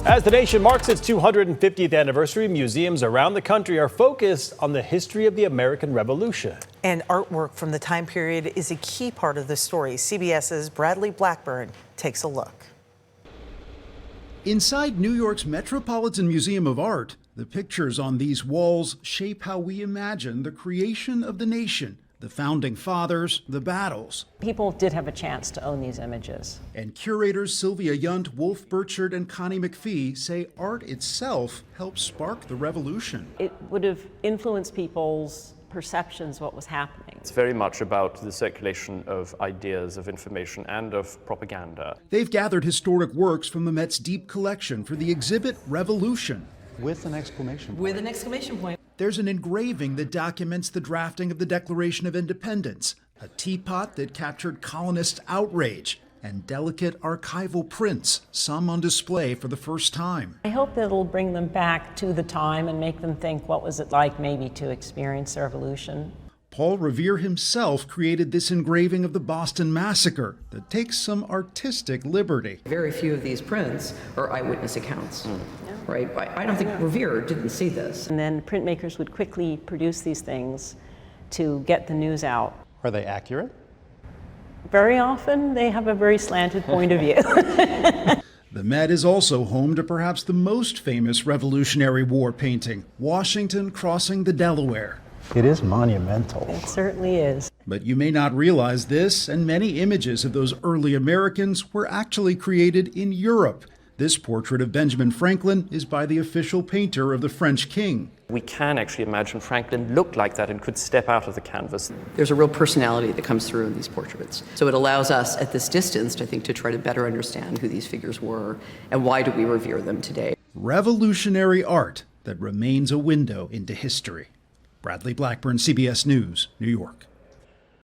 As the nation marks its 250th anniversary, museums around the country are focused on the history of the American Revolution. And artwork from the time period is a key part of the story. CBS's Bradley Blackburn takes a look. Inside New York's Metropolitan Museum of Art, the pictures on these walls shape how we imagine the creation of the nation, the founding fathers, the battles. People did have a chance to own these images. And curators Sylvia Yunt, Wolf Burchard, and Connie McPhee say art itself helped spark the revolution. It would have influenced people's perceptions of what was happening. It's very much about the circulation of ideas, of information, and of propaganda. They've gathered historic works from the Met's deep collection for the exhibit Revolution. With an exclamation point. With an exclamation point. There's an engraving that documents the drafting of the Declaration of Independence, a teapot that captured colonists' outrage, and delicate archival prints, some on display for the first time. I hope that it'll bring them back to the time and make them think, what was it like maybe to experience the revolution? Paul Revere himself created this engraving of the Boston Massacre that takes some artistic liberty. Very few of these prints are eyewitness accounts, right? I don't think Revere didn't see this. And then printmakers would quickly produce these things to get the news out. Are they accurate? Very often, they have a very slanted point of view. The Met is also home to perhaps the most famous Revolutionary War painting, Washington crossing the Delaware. It is monumental. It certainly is. But you may not realize this, and many images of those early Americans were actually created in Europe. This portrait of Benjamin Franklin is by the official painter of the French king. We can actually imagine Franklin looked like that and could step out of the canvas. There's a real personality that comes through in these portraits. So it allows us at this distance, I think, to try to better understand who these figures were and why do we revere them today. Revolutionary art that remains a window into history. Bradley Blackburn, CBS News, New York.